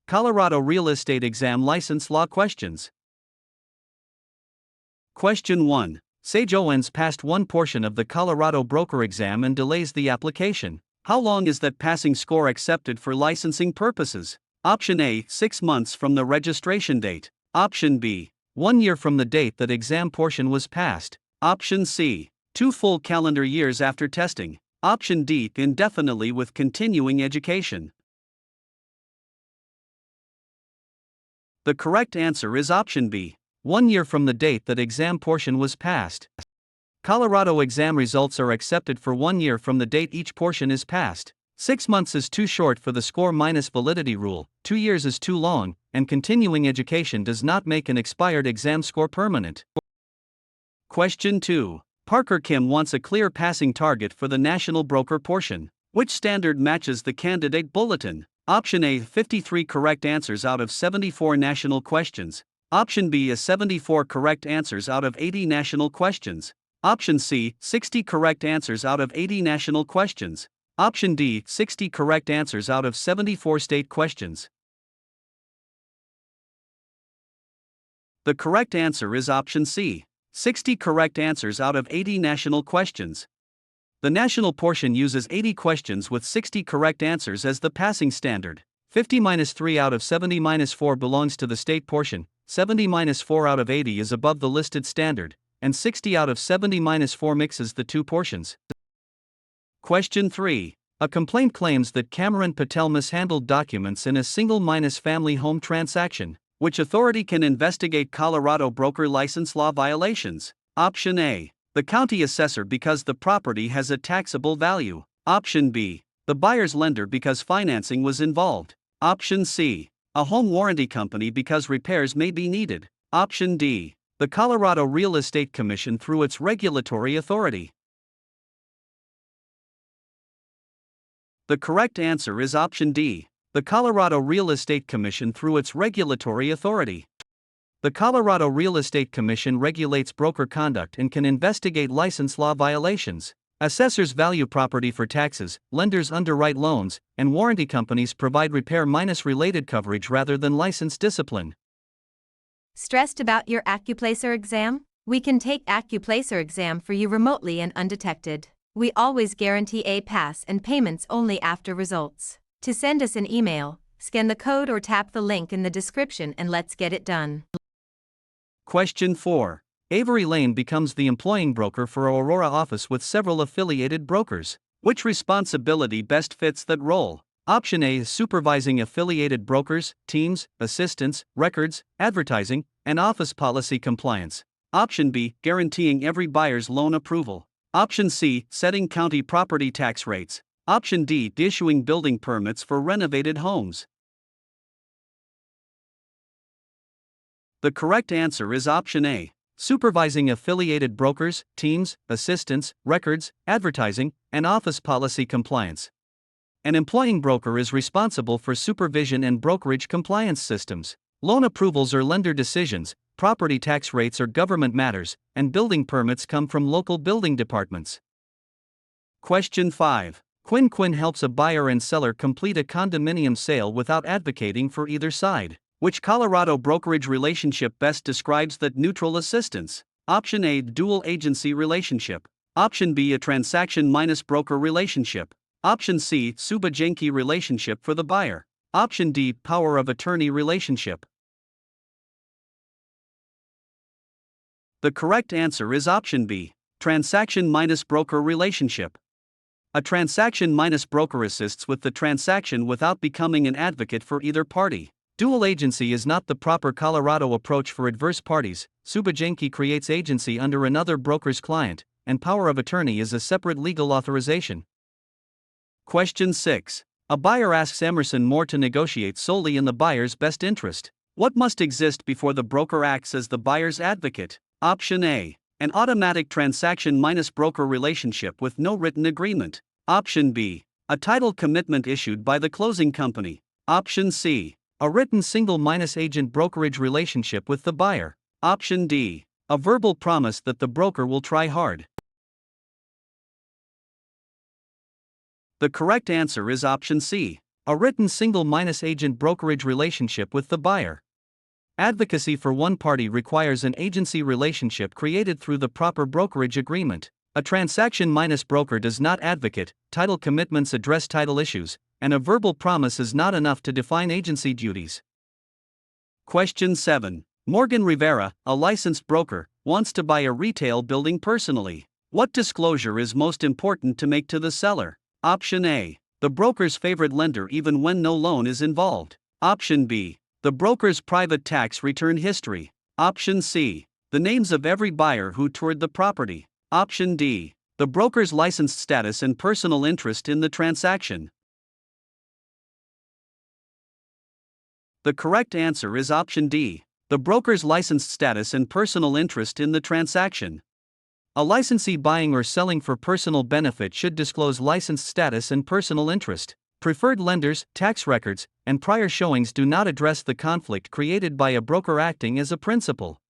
Colorado Real Estate Exam License Law Questions. Question 1. Say Joanne's passed one portion of the Colorado broker exam and delays the application. How long is that passing score accepted for licensing purposes? Option A, 6 months from the registration date. Option B, 1 year from the date that exam portion was passed. Option C, 2 full calendar years after testing. Option D, indefinitely with continuing education. The correct answer is option B, 1 year from the date that exam portion was passed. Colorado exam results are accepted for 1 year from the date each portion is passed. 6 months is too short for the score minus validity rule, 2 years is too long, and continuing education does not make an expired exam score permanent. Question 2. Parker Kim wants a clear passing target for the national broker portion. Which standard matches the candidate bulletin? Option A, 53 correct answers out of 74 national questions. Option B is 74 correct answers out of 80 national questions. Option C, 60 correct answers out of 80 national questions. Option D, 60 correct answers out of 74 state questions. The correct answer is option C, 60 correct answers out of 80 national questions. The national portion uses 80 questions with 60 correct answers as the passing standard. 50-3 out of 70-4 belongs to the state portion, 70-4 out of 80 is above the listed standard, and 60 out of 70-4 mixes the two portions. Question 3. A complaint claims that Cameron Patel mishandled documents in a single family home transaction. Which authority can investigate Colorado broker license law violations? Option A, the county assessor because the property has a taxable value. Option B, the buyer's lender because financing was involved. Option C, a home warranty company because repairs may be needed. Option D, the Colorado Real Estate Commission through its regulatory authority. The correct answer is option D, the Colorado Real Estate Commission through its regulatory authority. The Colorado Real Estate Commission regulates broker conduct and can investigate license law violations. Assessors value property for taxes, lenders underwrite loans, and warranty companies provide repair-related coverage rather than license discipline. Stressed about your Accuplacer exam? We can take Accuplacer exam for you remotely and undetected. We always guarantee a pass and payments only after results. To send us an email, scan the code or tap the link in the description and let's get it done. Question 4. Avery Lane becomes the employing broker for Aurora office with several affiliated brokers. Which responsibility best fits that role? Option A is supervising affiliated brokers, teams, assistants, records, advertising, and office policy compliance. Option B, guaranteeing every buyer's loan approval. Option C, setting county property tax rates. Option D, issuing building permits for renovated homes. The correct answer is option A, supervising affiliated brokers, teams, assistants, records, advertising, and office policy compliance. An employing broker is responsible for supervision and brokerage compliance systems. Loan approvals are lender decisions, property tax rates are government matters, and building permits come from local building departments. Question 5. Quinn helps a buyer and seller complete a condominium sale without advocating for either side. Which Colorado brokerage relationship best describes that neutral assistance? Option A, dual agency relationship. Option B, a transaction minus broker relationship. Option C, supervising relationship for the buyer. Option D, power of attorney relationship. The correct answer is option B, transaction minus broker relationship. A transaction minus broker assists with the transaction without becoming an advocate for either party. Dual agency is not the proper Colorado approach for adverse parties. Supervising creates agency under another broker's client, and power of attorney is a separate legal authorization. Question 6. A buyer asks Emerson Moore to negotiate solely in the buyer's best interest. What must exist before the broker acts as the buyer's advocate? Option A, an automatic transaction minus broker relationship with no written agreement. Option B, a title commitment issued by the closing company. Option C, a written single minus agent brokerage relationship with the buyer. Option D, a verbal promise that the broker will try hard. The correct answer is option C, A written single-agent brokerage relationship with the buyer. Advocacy for one party requires an agency relationship created through the proper brokerage agreement. A transaction minus broker does not advocate, title commitments address title issues, and a verbal promise is not enough to define agency duties. Question 7. Morgan Rivera, a licensed broker, wants to buy a retail building personally. What disclosure is most important to make to the seller? Option A. The broker's favorite lender even when no loan is involved. Option B. The broker's private tax return history. Option C. The names of every buyer who toured the property. Option D. The broker's licensed status and personal interest in the transaction. The correct answer is option D. The broker's licensed status and personal interest in the transaction. A licensee buying or selling for personal benefit should disclose licensed status and personal interest. Preferred lenders, tax records, and prior showings do not address the conflict created by a broker acting as a principal.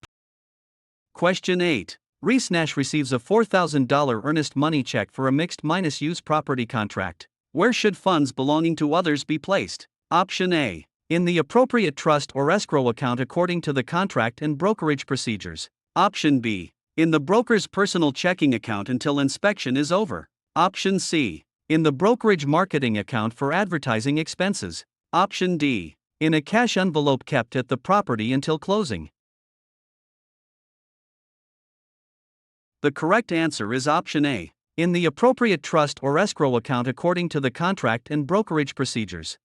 Question 8. Reese Nash receives a $4,000 earnest money check for a mixed-use property contract. Where should funds belonging to others be placed? Option A. In the appropriate trust or escrow account according to the contract and brokerage procedures. Option B. In the broker's personal checking account until inspection is over. Option C. In the brokerage marketing account for advertising expenses. Option D. In a cash envelope kept at the property until closing. The correct answer is option A. In the appropriate trust or escrow account according to the contract and brokerage procedures.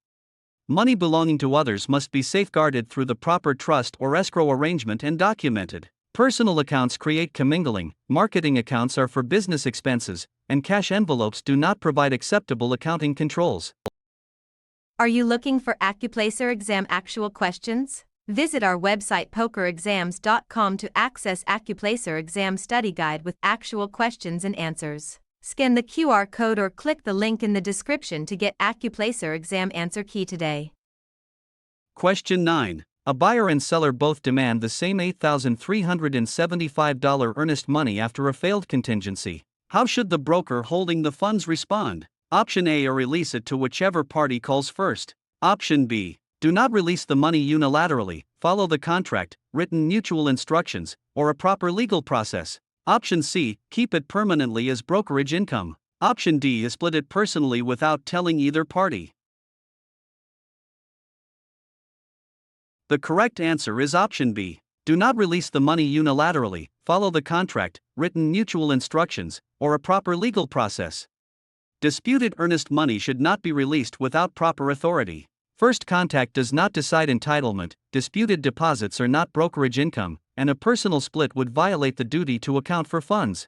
Money belonging to others must be safeguarded through the proper trust or escrow arrangement and documented. Personal accounts create commingling, marketing accounts are for business expenses, and cash envelopes do not provide acceptable accounting controls. Are you looking for AccuPlacer exam actual questions? Visit our website pokerexams.com to access AccuPlacer exam study guide with actual questions and answers. Scan the QR code or click the link in the description to get AccuPlacer exam answer key today. Question 9. A buyer and seller both demand the same $8,375 earnest money after a failed contingency. How should the broker holding the funds respond? Option A. Or release it to whichever party calls first. Option B. Do not release the money unilaterally, follow the contract, written mutual instructions, or a proper legal process. Option C. Keep it permanently as brokerage income. Option D. Is split it personally without telling either party. The correct answer is option B. Do not release the money unilaterally, follow the contract, written mutual instructions, or a proper legal process. Disputed earnest money should not be released without proper authority. First contact does not decide entitlement, disputed deposits are not brokerage income, and a personal split would violate the duty to account for funds.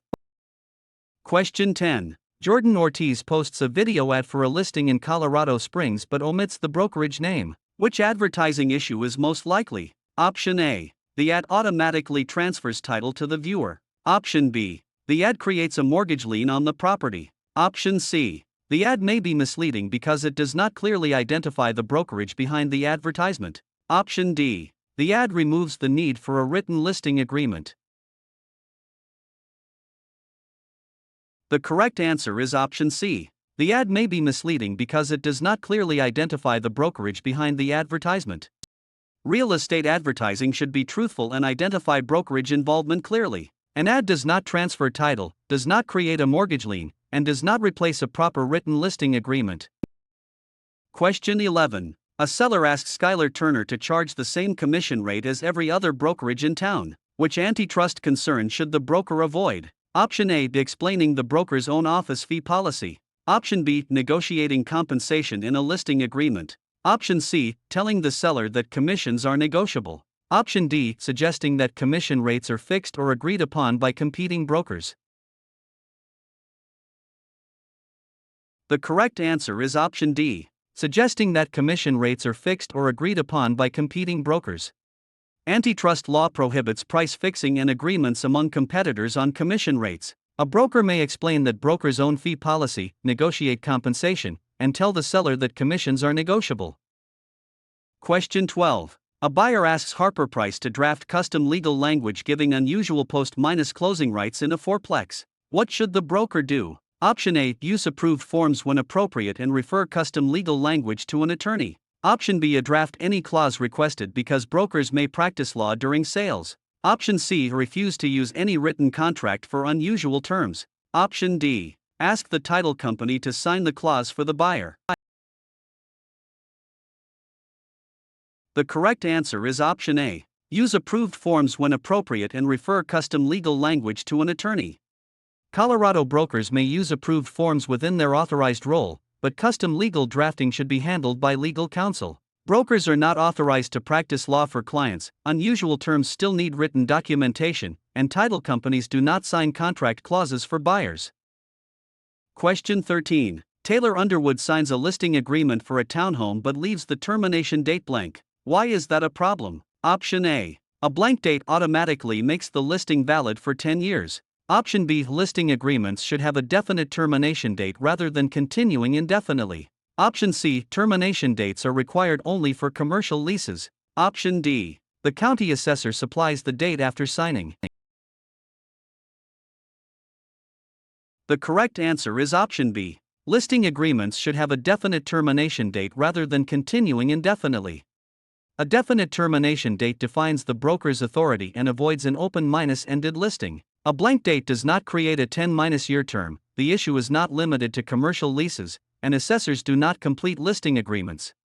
Question 10. Jordan Ortiz posts a video ad for a listing in Colorado Springs but omits the brokerage name. Which advertising issue is most likely? Option A. The ad automatically transfers title to the viewer. Option B. The ad creates a mortgage lien on the property. Option C. The ad may be misleading because it does not clearly identify the brokerage behind the advertisement. Option D. The ad removes the need for a written listing agreement. The correct answer is option C. The ad may be misleading because it does not clearly identify the brokerage behind the advertisement. Real estate advertising should be truthful and identify brokerage involvement clearly. An ad does not transfer title, does not create a mortgage lien, and does not replace a proper written listing agreement. Question 11. A seller asks Skylar Turner to charge the same commission rate as every other brokerage in town. Which antitrust concern should the broker avoid? Option A. Explaining the broker's own office fee policy. Option B. Negotiating compensation in a listing agreement. Option C. Telling the seller that commissions are negotiable. Option D. Suggesting that commission rates are fixed or agreed upon by competing brokers. The correct answer is option D. Suggesting that commission rates are fixed or agreed upon by competing brokers. Antitrust law prohibits price fixing and agreements among competitors on commission rates. A broker may explain that broker's own fee policy, negotiate compensation, and tell the seller that commissions are negotiable. Question 12. A buyer asks Harper Price to draft custom legal language giving unusual post-closing rights in a fourplex. What should the broker do? Option A. Use approved forms when appropriate and refer custom legal language to an attorney. Option B. Draft any clause requested because brokers may practice law during sales. Option C. Refuse to use any written contract for unusual terms. Option D. Ask the title company to sign the clause for the buyer. The correct answer is option A. Use approved forms when appropriate and refer custom legal language to an attorney. Colorado brokers may use approved forms within their authorized role, but custom legal drafting should be handled by legal counsel. Brokers are not authorized to practice law for clients, unusual terms still need written documentation, and title companies do not sign contract clauses for buyers. Question 13. Taylor Underwood signs a listing agreement for a townhome but leaves the termination date blank. Why is that a problem? Option A. A blank date automatically makes the listing valid for 10 years. Option B. Listing agreements should have a definite termination date rather than continuing indefinitely. Option C. Termination dates are required only for commercial leases. Option D. The county assessor supplies the date after signing. The correct answer is option B. Listing agreements should have a definite termination date rather than continuing indefinitely. A definite termination date defines the broker's authority and avoids an open-ended listing. A blank date does not create a 10-year term, the issue is not limited to commercial leases, and assessors do not complete listing agreements.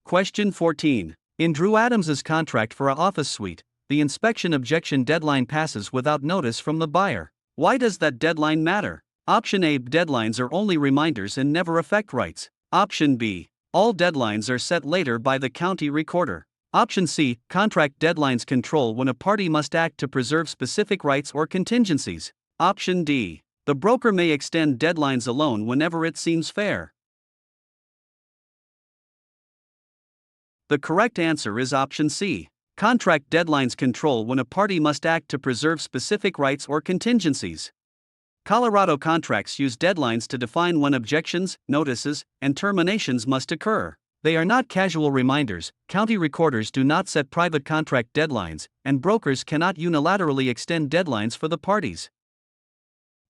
Question 14. In Drew Adams's contract for a office suite, the inspection objection deadline passes without notice from the buyer. Why does that deadline matter? Option A. Deadlines are only reminders and never affect rights. Option B. All deadlines are set later by the county recorder. Option C. Contract deadlines control when a party must act to preserve specific rights or contingencies. Option D. The broker may extend deadlines alone whenever it seems fair. The correct answer is option C. Contract deadlines control when a party must act to preserve specific rights or contingencies. Colorado contracts use deadlines to define when objections, notices, and terminations must occur. They are not casual reminders, county recorders do not set private contract deadlines, and brokers cannot unilaterally extend deadlines for the parties.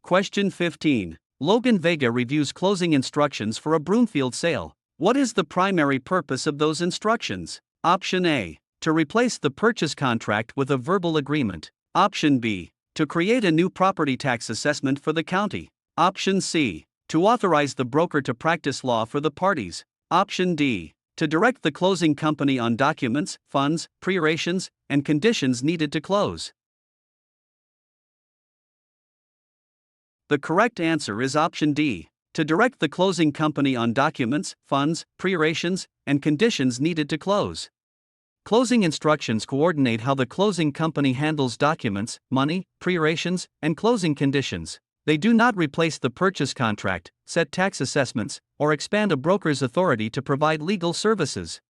Question 15. Logan Vega reviews closing instructions for a Broomfield sale. What is the primary purpose of those instructions? Option A. To replace the purchase contract with a verbal agreement. Option B. To create a new property tax assessment for the county. Option C. To authorize the broker to practice law for the parties. Option D. To direct the closing company on documents, funds, preparations, and conditions needed to close. The correct answer is option D. To direct the closing company on documents, funds, preparations, and conditions needed to close. Closing instructions coordinate how the closing company handles documents, money, preparations, and closing conditions. They do not replace the purchase contract, set tax assessments, or expand a broker's authority to provide legal services.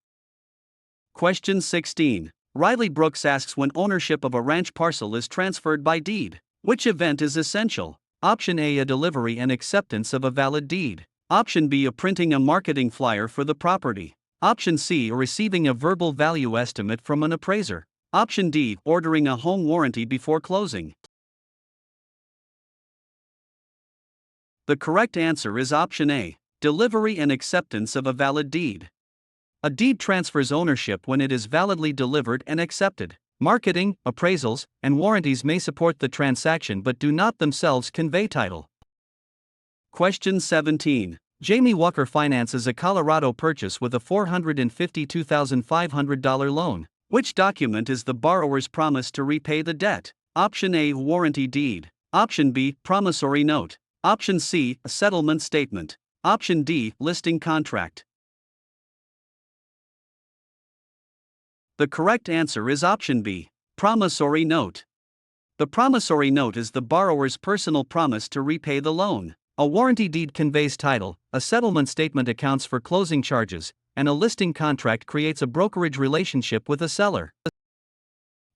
Question 16. Riley Brooks asks when ownership of a ranch parcel is transferred by deed. Which event is essential? Option A. A delivery and acceptance of a valid deed. Option B. A printing a marketing flyer for the property. Option C. Receiving a verbal value estimate from an appraiser. Option D. Ordering a home warranty before closing. The correct answer is option A. Delivery and acceptance of a valid deed. A deed transfers ownership when it is validly delivered and accepted. Marketing, appraisals, and warranties may support the transaction but do not themselves convey title. Question 17. Jamie Walker finances a Colorado purchase with a $452,500 loan. Which document is the borrower's promise to repay the debt? Option A. Warranty deed. Option B. Promissory note. Option C. A settlement statement. Option D. Listing contract. The correct answer is option B. Promissory note. The promissory note is the borrower's personal promise to repay the loan. A warranty deed conveys title, a settlement statement accounts for closing charges, and a listing contract creates a brokerage relationship with a seller.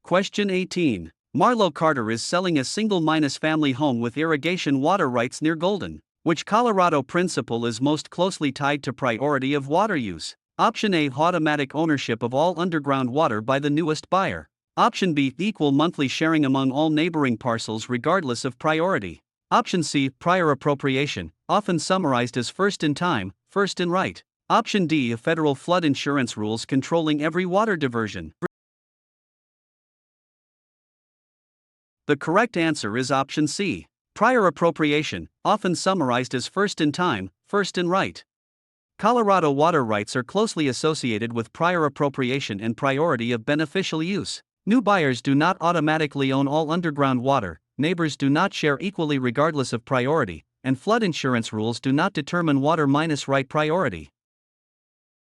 Question 18. Marlo Carter is selling a single-family home with irrigation water rights near Golden. Which Colorado principle is most closely tied to priority of water use? Option A. Automatic ownership of all underground water by the newest buyer. Option B. Equal monthly sharing among all neighboring parcels regardless of priority. Option C, prior appropriation, often summarized as first in time, first in right. Option D, federal flood insurance rules controlling every water diversion. The correct answer is option C, prior appropriation, often summarized as first in time, first in right. Colorado water rights are closely associated with prior appropriation and priority of beneficial use. New buyers do not automatically own all underground water, neighbors do not share equally regardless of priority, and flood insurance rules do not determine water minus right priority.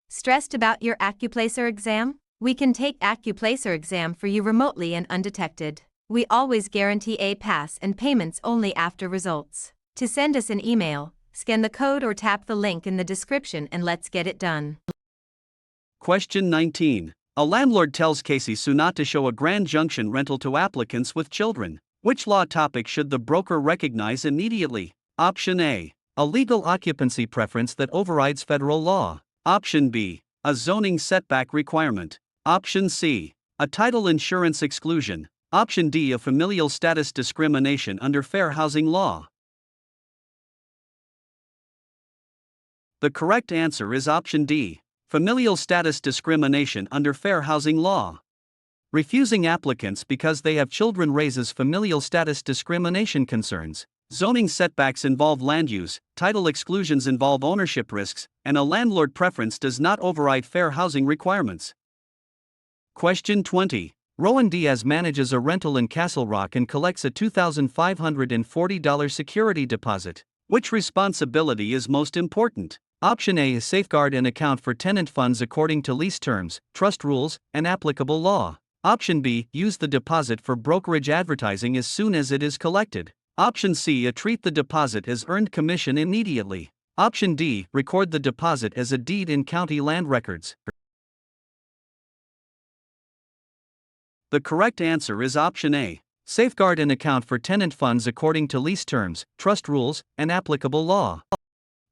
Stressed about your AccuPlacer exam? We can take AccuPlacer exam for you remotely and undetected. We always guarantee a pass and payments only after results. To send us an email, scan the code or tap the link in the description and let's get it done. Question 19. A landlord tells Casey Sue not to show a Grand Junction rental to applicants with children. Which law topic should the broker recognize immediately? Option A, a legal occupancy preference that overrides federal law. Option B, a zoning setback requirement. Option C, a title insurance exclusion. Option D, a familial status discrimination under fair housing law. The correct answer is option D, familial status discrimination under fair housing law. Refusing applicants because they have children raises familial status discrimination concerns. Zoning setbacks involve land use, title exclusions involve ownership risks, and a landlord preference does not override fair housing requirements. Question 20. Rowan Diaz manages a rental in Castle Rock and collects a $2,540 security deposit. Which responsibility is most important? Option A is safeguard and account for tenant funds according to lease terms, trust rules, and applicable law. Option B, use the deposit for brokerage advertising as soon as it is collected. Option C, treat the deposit as earned commission immediately. Option D, record the deposit as a deed in county land records. The correct answer is option A, safeguard and account for tenant funds according to lease terms, trust rules, and applicable law.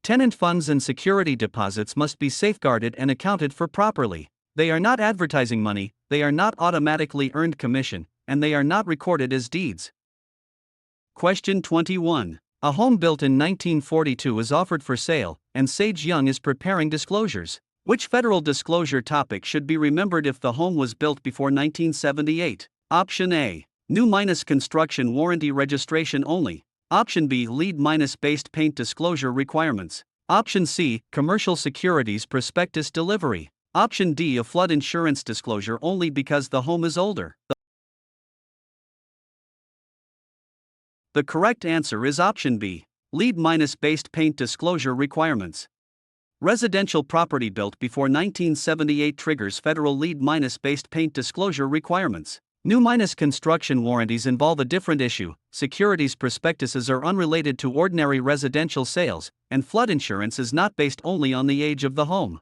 Tenant funds and security deposits must be safeguarded and accounted for properly. They are not advertising money, they are not automatically earned commission, and they are not recorded as deeds. Question 21. A home built in 1942 is offered for sale, and Sage Young is preparing disclosures. Which federal disclosure topic should be remembered if the home was built before 1978? Option A, new minus construction warranty registration only. Option B, lead minus based paint disclosure requirements. Option C, commercial securities prospectus delivery. Option D, a flood insurance disclosure only because the home is older. The correct answer is option B, lead minus based paint disclosure requirements. Residential property built before 1978 triggers federal lead minus based paint disclosure requirements. New minus construction warranties involve a different issue. Securities prospectuses are unrelated to ordinary residential sales, and flood insurance is not based only on the age of the home.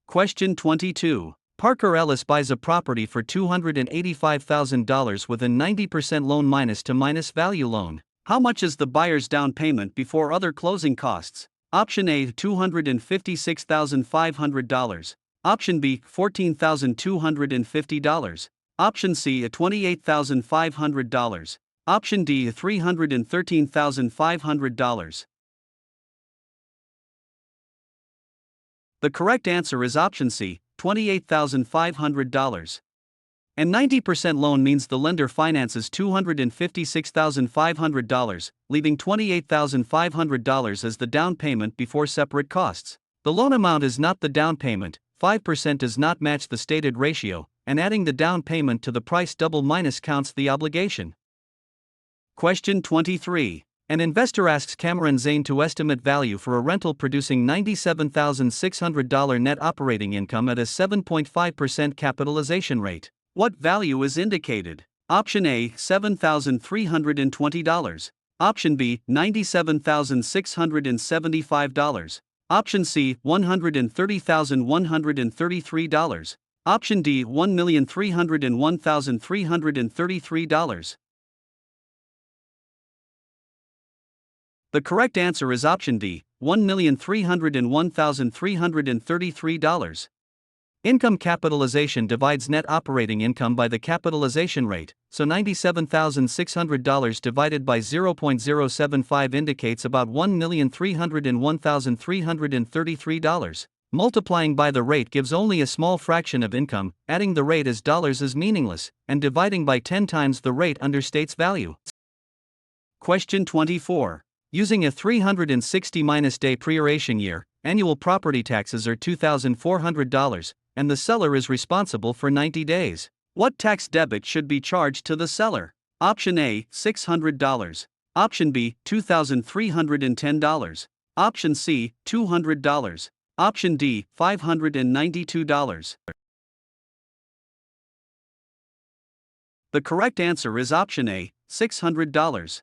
Question 22. Parker Ellis buys a property for $285,000 with a 90% loan minus to minus value loan. How much is the buyer's down payment before other closing costs? Option A, $256,500. Option B, $14,250. Option C, $28,500. Option D, $313,500. The correct answer is option C, $28,500. And 90% loan means the lender finances $256,500, leaving $28,500 as the down payment before separate costs. The loan amount is not the down payment, 5% does not match the stated ratio, and adding the down payment to the price double minus counts the obligation. Question 23. An investor asks Cameron Zane to estimate value for a rental producing $97,600 net operating income at a 7.5% capitalization rate. What value is indicated? Option A, $7,320. Option B, $97,675. Option C, $130,133. Option D, $1,301,333. The correct answer is option D, $1,301,333. Income capitalization divides net operating income by the capitalization rate, so $97,600 divided by 0.075 indicates about $1,301,333. Multiplying by the rate gives only a small fraction of income, adding the rate as dollars is meaningless, and dividing by 10 times the rate understates value. Question 24. Using a 360-day proration year, annual property taxes are $2,400, and the seller is responsible for 90 days. What tax debit should be charged to the seller? Option A, $600. Option B, $2,310. Option C, $200. Option D, $592. The correct answer is option A, $600.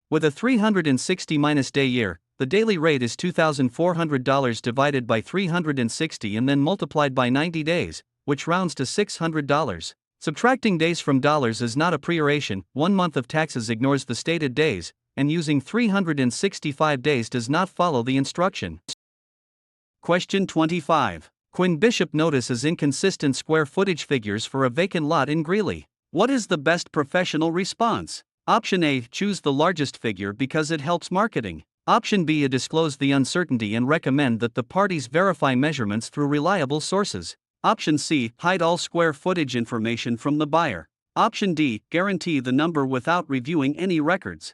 With a 360-day year, the daily rate is $2,400 divided by 360 and then multiplied by 90 days, which rounds to $600. Subtracting days from dollars is not a proration. 1 month of taxes ignores the stated days, and using 365 days does not follow the instruction. Question 25. Quinn Bishop notices inconsistent square footage figures for a vacant lot in Greeley. What is the best professional response? Option A, choose the largest figure because it helps marketing. Option B, disclose the uncertainty and recommend that the parties verify measurements through reliable sources. Option C, hide all square footage information from the buyer. Option D, guarantee the number without reviewing any records.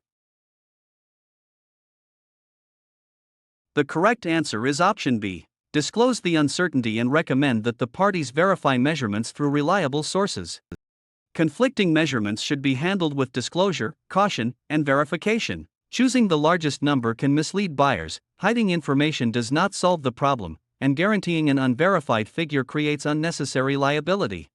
The correct answer is option B. Disclose the uncertainty and recommend that the parties verify measurements through reliable sources. Conflicting measurements should be handled with disclosure, caution, and verification. Choosing the largest number can mislead buyers, hiding information does not solve the problem, and guaranteeing an unverified figure creates unnecessary liability.